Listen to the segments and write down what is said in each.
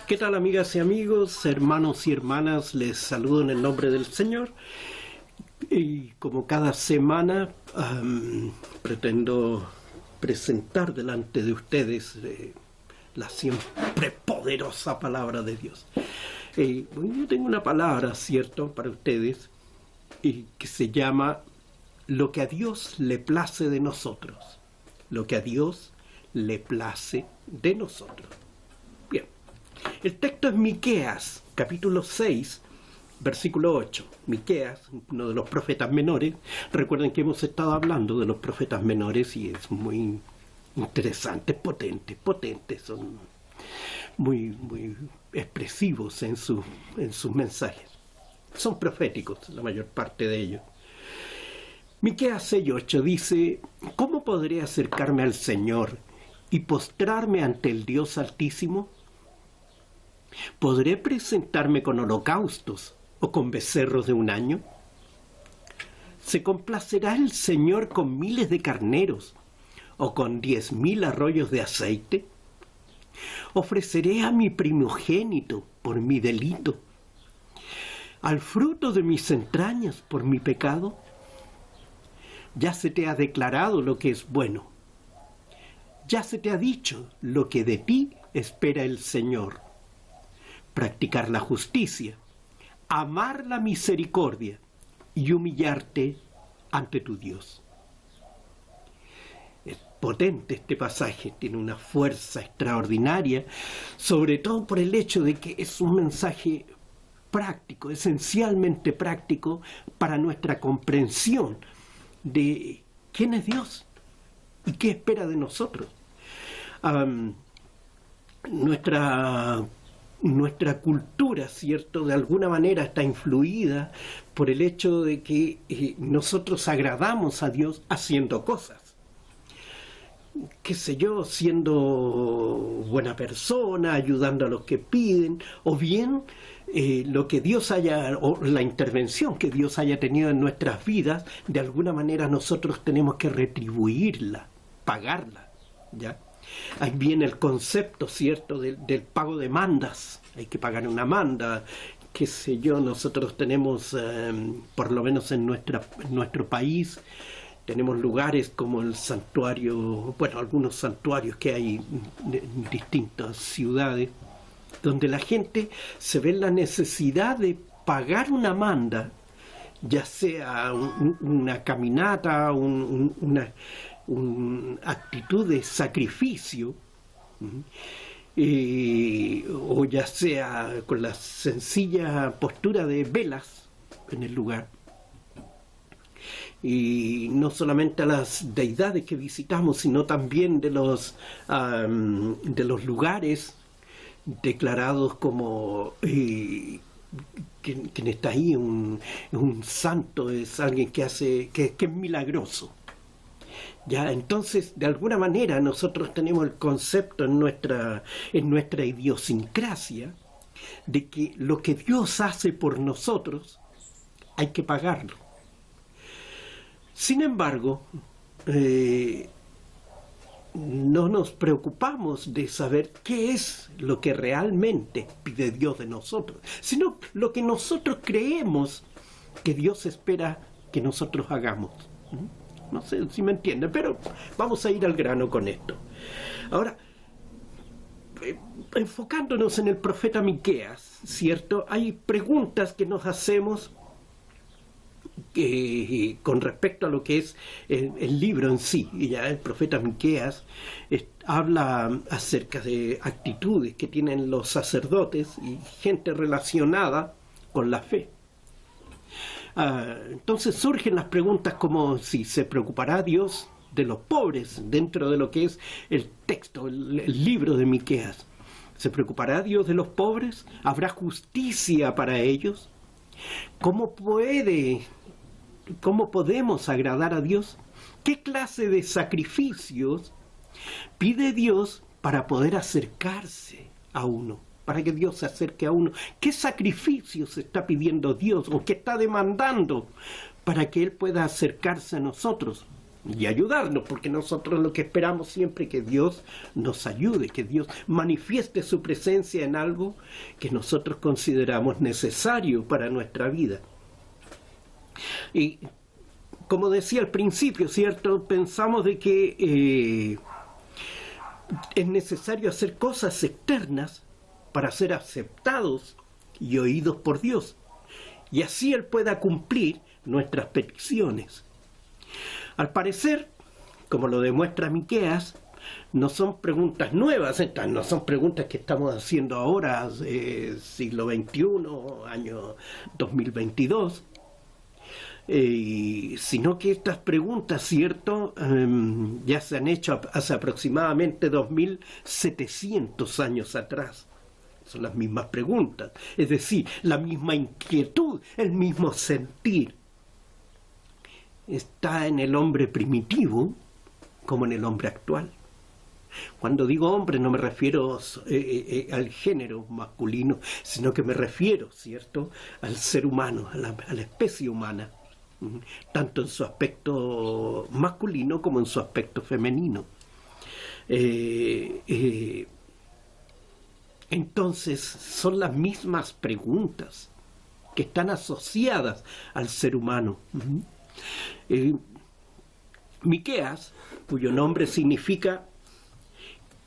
¿Qué tal, amigas y amigos, hermanos y hermanas? Les saludo en el nombre del Señor. Y como cada semana pretendo presentar delante de ustedes la siempre poderosa palabra de Dios. Yo tengo una palabra, ¿cierto?, para ustedes, que se llama lo que a Dios le place de nosotros. Lo que a Dios le place de nosotros. Bien. El texto es Miqueas, capítulo 6, versículo 8. Miqueas, uno de los profetas menores. Recuerden que hemos estado hablando de los profetas menores y es muy interesante, potentes, son muy expresivos en sus mensajes. Son proféticos, la mayor parte de ellos. Miqueas 6:8 dice: ¿Cómo podré acercarme al Señor y postrarme ante el Dios Altísimo? ¿Podré presentarme con holocaustos o con becerros de un año? ¿Se complacerá el Señor con miles de carneros o con 10,000 arroyos de aceite? ¿Ofreceré a mi primogénito por mi delito, al fruto de mis entrañas por mi pecado? Ya se te ha declarado lo que es bueno. Ya se te ha dicho lo que de ti espera el Señor: practicar la justicia, amar la misericordia y humillarte ante tu Dios. Es potente este pasaje, tiene una fuerza extraordinaria, sobre todo por el hecho de que es un mensaje práctico, esencialmente práctico para nuestra comprensión de quién es Dios y qué espera de nosotros. Nuestra cultura, ¿cierto?, de alguna manera está influida por el hecho de que nosotros agradamos a Dios haciendo cosas. Qué sé yo, siendo buena persona, ayudando a los que piden, o bien lo que Dios haya, o la intervención que Dios haya tenido en nuestras vidas, de alguna manera nosotros tenemos que retribuirla, pagarla, ¿ya? Ahí viene el concepto, ¿cierto?, del pago de mandas. Hay que pagar una manda, qué sé yo. Nosotros tenemos, por lo menos en nuestro país, tenemos lugares como el santuario, bueno, algunos santuarios que hay en distintas ciudades, donde la gente se ve en la necesidad de pagar una manda, ya sea una caminata, una actitud de sacrificio, o ya sea con la sencilla postura de velas en el lugar. Y no solamente a las deidades que visitamos, sino también de los lugares declarados como quien está ahí, un santo, es alguien que es milagroso. Ya, entonces, de alguna manera nosotros tenemos el concepto en nuestra idiosincrasia de que lo que Dios hace por nosotros hay que pagarlo. Sin embargo, no nos preocupamos de saber qué es lo que realmente pide Dios de nosotros, sino lo que nosotros creemos que Dios espera que nosotros hagamos. No sé si me entienden, pero vamos a ir al grano con esto. Ahora, enfocándonos en el profeta Miqueas, ¿cierto? Hay preguntas que nos hacemos con respecto a lo que es el libro en sí. Y ya el profeta Miqueas habla acerca de actitudes que tienen los sacerdotes y gente relacionada con la fe. Entonces surgen las preguntas como si se preocupará Dios de los pobres dentro de lo que es el texto, el libro de Miqueas. ¿Se preocupará Dios de los pobres? ¿Habrá justicia para ellos? ¿Cómo podemos agradar a Dios? ¿Qué clase de sacrificios pide Dios para poder acercarse a uno? Para que Dios se acerque a uno. ¿Qué sacrificios está pidiendo Dios o qué está demandando para que Él pueda acercarse a nosotros? y ayudarnos, porque nosotros lo que esperamos siempre es que Dios nos ayude, que Dios manifieste su presencia en algo que nosotros consideramos necesario para nuestra vida. Y como decía al principio, ¿cierto? Pensamos de que es necesario hacer cosas externas para ser aceptados y oídos por Dios, y así Él pueda cumplir nuestras peticiones. Al parecer, como lo demuestra Miqueas, no son preguntas nuevas, estas no son preguntas que estamos haciendo ahora, siglo XXI, año 2022, sino que estas preguntas, ¿cierto?, ya se han hecho hace aproximadamente 2700 años atrás. Son las mismas preguntas, es decir, la misma inquietud, el mismo sentir. Está en el hombre primitivo como en el hombre actual. Cuando digo hombre no me refiero al género masculino, sino que me refiero, ¿cierto?, al ser humano, a la especie humana, tanto en su aspecto masculino como en su aspecto femenino. Entonces son las mismas preguntas que están asociadas al ser humano. Miqueas, cuyo nombre significa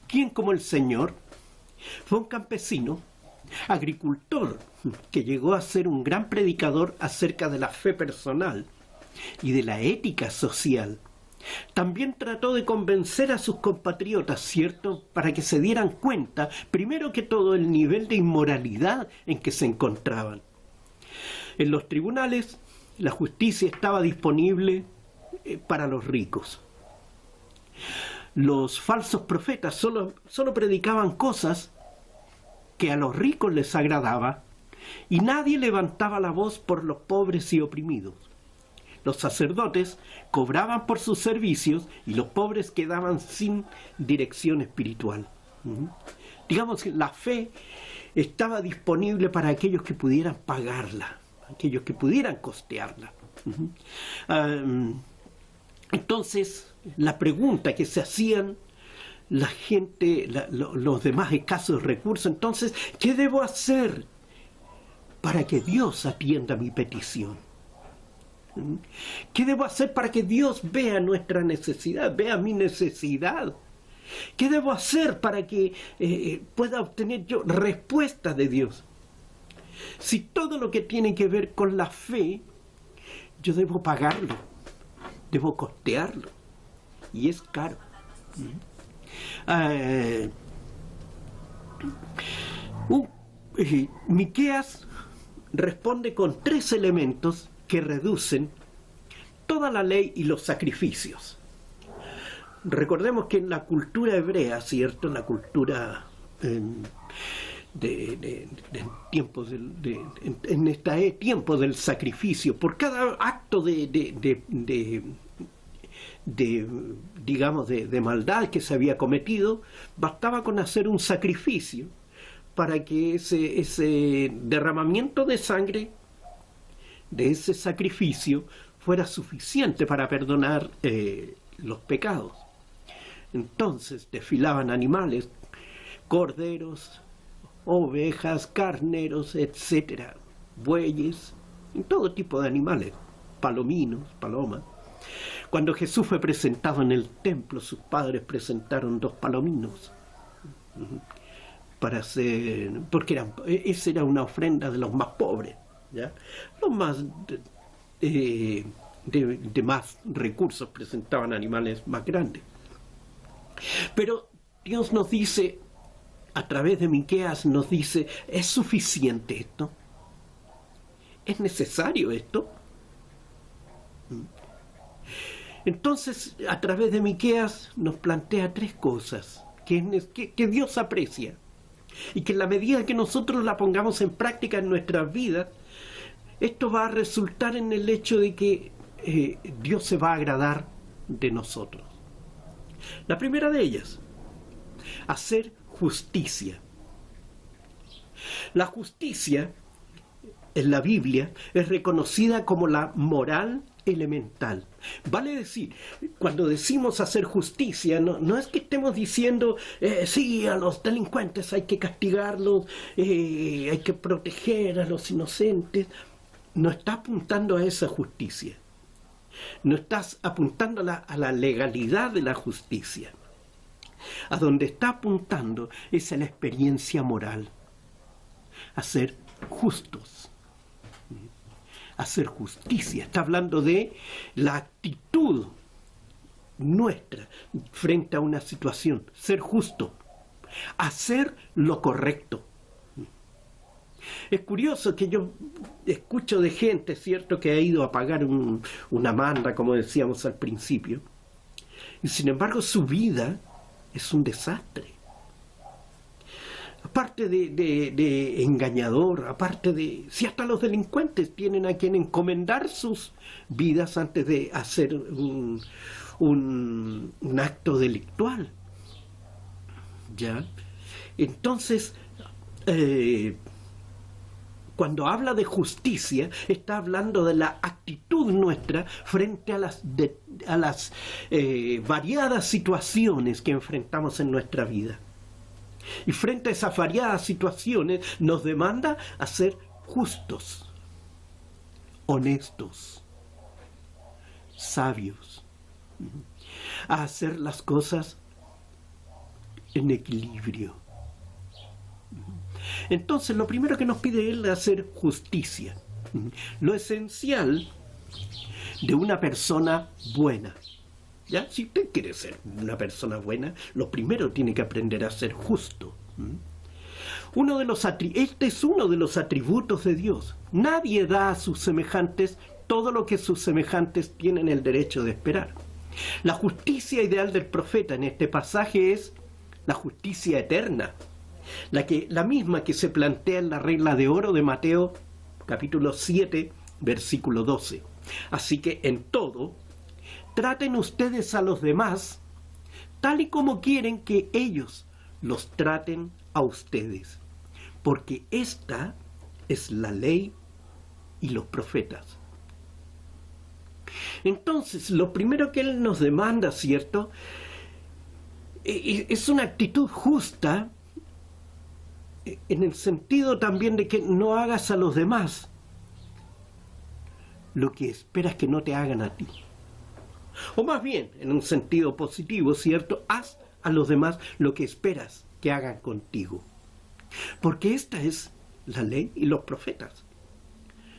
¿quién como el Señor?, fue un campesino, agricultor, que llegó a ser un gran predicador acerca de la fe personal y de la ética social. También trató de convencer a sus compatriotas, ¿cierto?, para que se dieran cuenta, primero que todo, el nivel de inmoralidad en que se encontraban. En los tribunales, la justicia estaba disponible para los ricos. Los falsos profetas solo predicaban cosas que a los ricos les agradaba y nadie levantaba la voz por los pobres y oprimidos. Los sacerdotes cobraban por sus servicios y los pobres quedaban sin dirección espiritual. Digamos que la fe estaba disponible para aquellos que pudieran pagarla, aquellos que pudieran costearla. Entonces, la pregunta que se hacían la gente, los demás escasos recursos, entonces, ¿qué debo hacer para que Dios atienda mi petición? ¿Qué debo hacer para que Dios vea nuestra necesidad, vea mi necesidad? ¿Qué debo hacer para que pueda obtener yo respuesta de Dios? Si todo lo que tiene que ver con la fe, yo debo pagarlo, debo costearlo, y es caro. Miqueas responde con 3 elementos que reducen toda la ley y los sacrificios. Recordemos que en la cultura hebrea, ¿cierto?, en la cultura tiempos en este tiempo del sacrificio, por cada acto digamos, de maldad que se había cometido, bastaba con hacer un sacrificio para que ese derramamiento de sangre de ese sacrificio fuera suficiente para perdonar los pecados. Entonces desfilaban animales, corderos, ovejas, carneros, etcétera, bueyes, todo tipo de animales, palominos, palomas. Cuando Jesús fue presentado en el templo, sus padres presentaron 2 palominos para hacer, porque esa era una ofrenda de los más pobres, ¿ya? Los más de más recursos presentaban animales más grandes. Pero Dios nos dice, a través de Miqueas nos dice, ¿es suficiente esto? ¿Es necesario esto? Entonces, a través de Miqueas nos plantea 3 cosas que Dios aprecia y que en la medida que nosotros la pongamos en práctica en nuestras vidas, esto va a resultar en el hecho de que Dios se va a agradar de nosotros. La primera de ellas, hacer justicia. La justicia en la Biblia es reconocida como la moral elemental. Vale decir, cuando decimos hacer justicia, no es que estemos diciendo, sí, a los delincuentes hay que castigarlos, hay que proteger a los inocentes. No está apuntando a esa justicia. No estás apuntando a la legalidad de la justicia. A donde está apuntando es a la experiencia moral, a ser justos, a hacer justicia. Está hablando de la actitud nuestra frente a una situación, ser justo, hacer lo correcto. Es curioso que yo escucho de gente, ¿cierto?, que ha ido a pagar una manda, como decíamos al principio, y sin embargo su vida es un desastre. Aparte de engañador, aparte de... Si hasta los delincuentes tienen a quien encomendar sus vidas antes de hacer un acto delictual. ¿Ya? Entonces, cuando habla de justicia, está hablando de la actitud nuestra frente a las variadas situaciones que enfrentamos en nuestra vida. Y frente a esas variadas situaciones nos demanda a ser justos, honestos, sabios, a hacer las cosas en equilibrio. Entonces, lo primero que nos pide él es hacer justicia. Lo esencial de una persona buena. ¿Ya? Si usted quiere ser una persona buena, lo primero tiene que aprender a ser justo. Este es uno de los atributos de Dios. Nadie da a sus semejantes todo lo que sus semejantes tienen el derecho de esperar. La justicia ideal del profeta en este pasaje es la justicia eterna, la misma que se plantea en la regla de oro de Mateo capítulo 7, versículo 12. Así que en todo, traten ustedes a los demás tal y como quieren que ellos los traten a ustedes, porque esta es la ley y los profetas. Entonces, lo primero que él nos demanda, ¿cierto?, es una actitud justa, en el sentido también de que no hagas a los demás lo que esperas que no te hagan a ti. O más bien, en un sentido positivo, ¿cierto? Haz a los demás lo que esperas que hagan contigo. Porque esta es la ley y los profetas.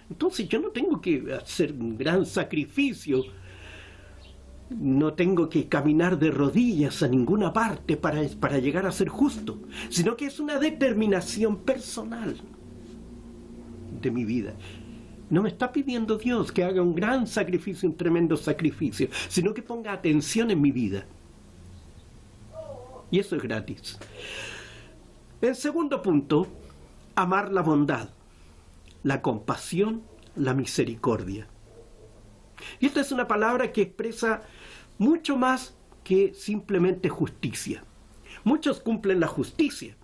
Entonces yo no tengo que hacer un gran sacrificio, no tengo que caminar de rodillas a ninguna parte para llegar a ser justo, sino que es una determinación personal de mi vida. No me está pidiendo Dios que haga un gran sacrificio, un tremendo sacrificio, sino que ponga atención en mi vida. Y eso es gratis. En segundo punto, amar la bondad, la compasión, la misericordia. Y esta es una palabra que expresa mucho más que simplemente justicia. Muchos cumplen la justicia,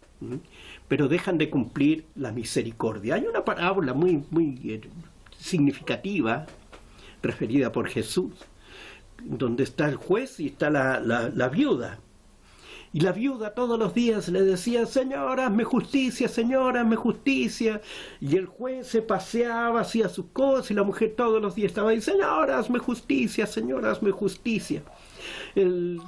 pero dejan de cumplir la misericordia. Hay una parábola muy significativa, referida por Jesús, donde está el juez y está la viuda. Y la viuda todos los días le decía, Señor, hazme justicia, Señor, hazme justicia. Y el juez se paseaba, hacía sus cosas, y la mujer todos los días estaba ahí, Señor, hazme justicia, Señor, hazme justicia. El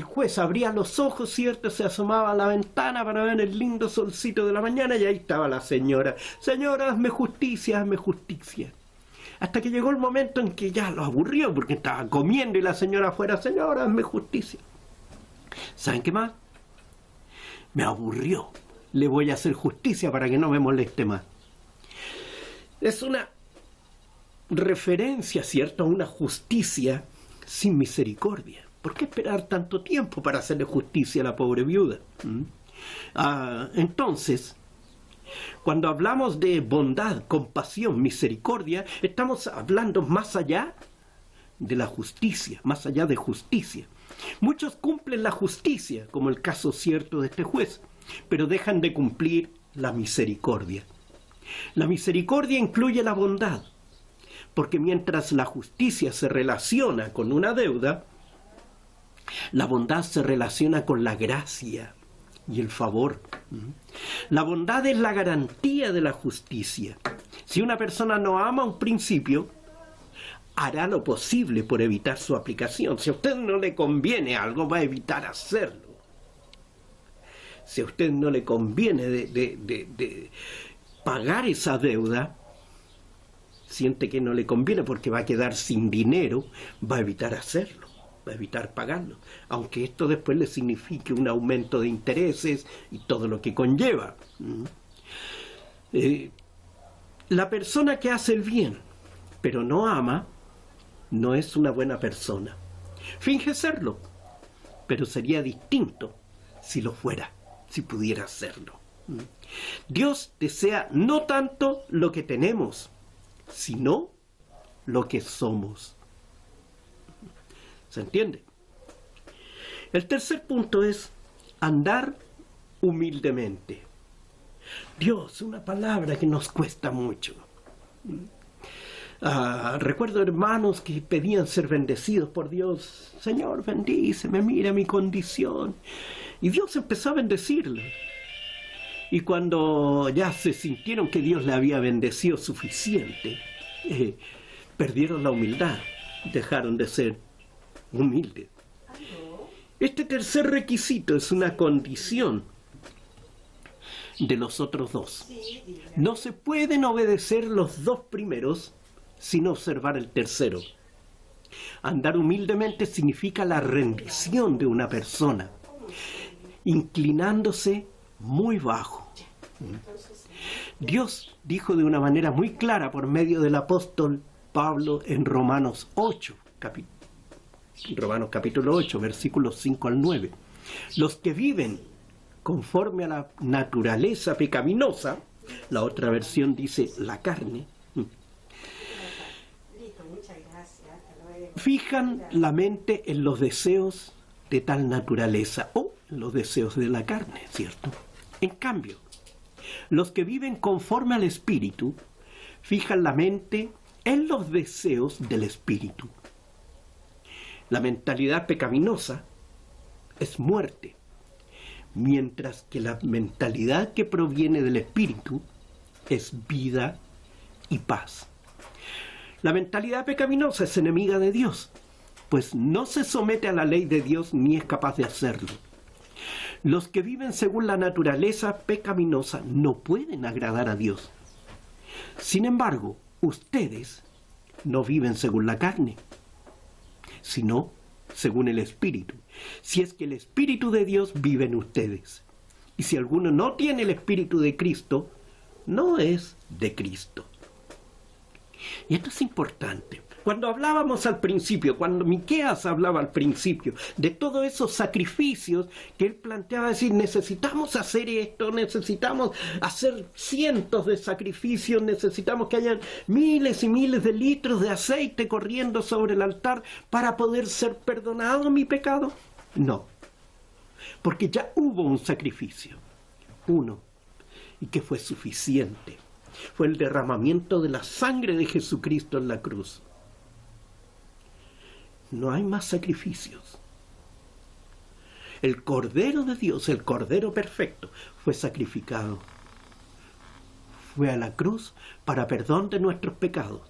juez abría los ojos, ¿cierto? Se asomaba a la ventana para ver el lindo solcito de la mañana, y ahí estaba la señora, Señor, hazme justicia, hazme justicia. Hasta que llegó el momento en que ya lo aburrió, porque estaba comiendo y la señora afuera, Señor, hazme justicia. ¿Saben qué más? Me aburrió. Le voy a hacer justicia para que no me moleste más. Es una referencia, ¿cierto?, a una justicia sin misericordia. ¿Por qué esperar tanto tiempo para hacerle justicia a la pobre viuda? Entonces, cuando hablamos de bondad, compasión, misericordia, estamos hablando más allá de la justicia, más allá de justicia. Muchos cumplen la justicia, como el caso cierto de este juez, pero dejan de cumplir la misericordia. La misericordia incluye la bondad, Porque mientras la justicia se relaciona con una deuda, la bondad se relaciona con la gracia y el favor. La bondad es la garantía de la justicia. Si una persona no ama un principio, hará lo posible por evitar su aplicación. Si a usted no le conviene algo, va a evitar hacerlo. Si a usted no le conviene de pagar esa deuda, siente que no le conviene porque va a quedar sin dinero, va a evitar hacerlo, va a evitar pagarlo, aunque esto después le signifique un aumento de intereses y todo lo que conlleva. La persona que hace el bien, pero no ama, no es una buena persona. Finge serlo, pero sería distinto si lo fuera, si pudiera serlo. Dios desea no tanto lo que tenemos, sino lo que somos. ¿Se entiende? El tercer punto es andar humildemente. Dios, una palabra que nos cuesta mucho. Recuerdo hermanos que pedían ser bendecidos por Dios. Señor, bendíceme, mira mi condición. Y Dios empezó a bendecirle. Y cuando ya se sintieron que Dios le había bendecido suficiente, perdieron la humildad, dejaron de ser humildes. Este tercer requisito es una condición de los otros dos. No se pueden obedecer los dos primeros sin observar el tercero. Andar humildemente significa la rendición de una persona, inclinándose muy bajo. Dios dijo de una manera muy clara por medio del apóstol Pablo en Romanos capítulo 8, versículos 5 al 9. Los que viven conforme a la naturaleza pecaminosa, la otra versión dice la carne, fijan la mente en los deseos de tal naturaleza o los deseos de la carne, ¿cierto? En cambio, los que viven conforme al Espíritu fijan la mente en los deseos del Espíritu. La mentalidad pecaminosa es muerte, mientras que la mentalidad que proviene del Espíritu es vida y paz. La mentalidad pecaminosa es enemiga de Dios, pues no se somete a la ley de Dios ni es capaz de hacerlo. Los que viven según la naturaleza pecaminosa no pueden agradar a Dios. Sin embargo, ustedes no viven según la carne, sino según el Espíritu. Si es que el Espíritu de Dios vive en ustedes. Y si alguno no tiene el Espíritu de Cristo, no es de Cristo. Y esto es importante. Cuando hablábamos al principio, cuando Miqueas hablaba al principio de todos esos sacrificios que él planteaba, decir, necesitamos hacer esto, necesitamos hacer cientos de sacrificios, necesitamos que haya miles y miles de litros de aceite corriendo sobre el altar para poder ser perdonado mi pecado. No, porque ya hubo un sacrificio, uno, y que fue suficiente. Fue el derramamiento de la sangre de Jesucristo en la cruz. No hay más sacrificios. El Cordero de Dios, el Cordero perfecto, fue sacrificado. Fue a la cruz para perdón de nuestros pecados,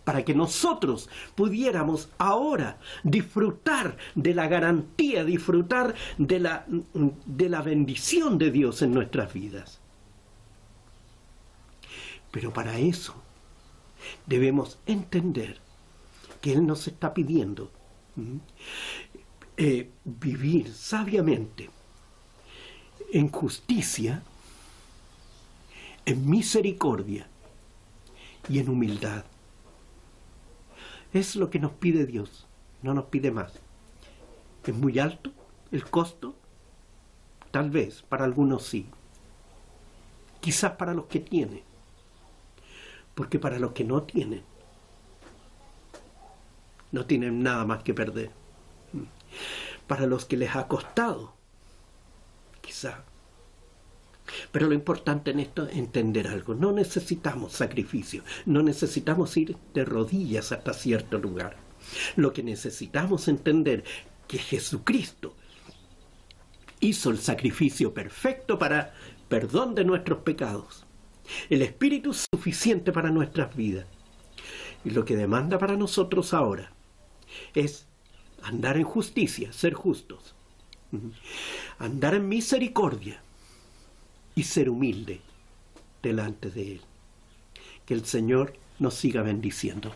para que nosotros pudiéramos ahora disfrutar de la garantía, disfrutar de la bendición de Dios en nuestras vidas. Pero para eso debemos entender que Él nos está pidiendo vivir sabiamente, en justicia, en misericordia y en humildad. Es lo que nos pide Dios, no nos pide más. ¿Es muy alto el costo? Tal vez, para algunos sí. Quizás para los que tienen. Porque para los que no tienen nada más que perder. Para los que les ha costado, quizá. Pero lo importante en esto es entender algo. No necesitamos sacrificio, no necesitamos ir de rodillas hasta cierto lugar. Lo que necesitamos entender que Jesucristo hizo el sacrificio perfecto para perdón de nuestros pecados. El Espíritu es suficiente para nuestras vidas. Y lo que demanda para nosotros ahora es andar en justicia, ser justos, andar en misericordia y ser humilde delante de Él. Que el Señor nos siga bendiciendo.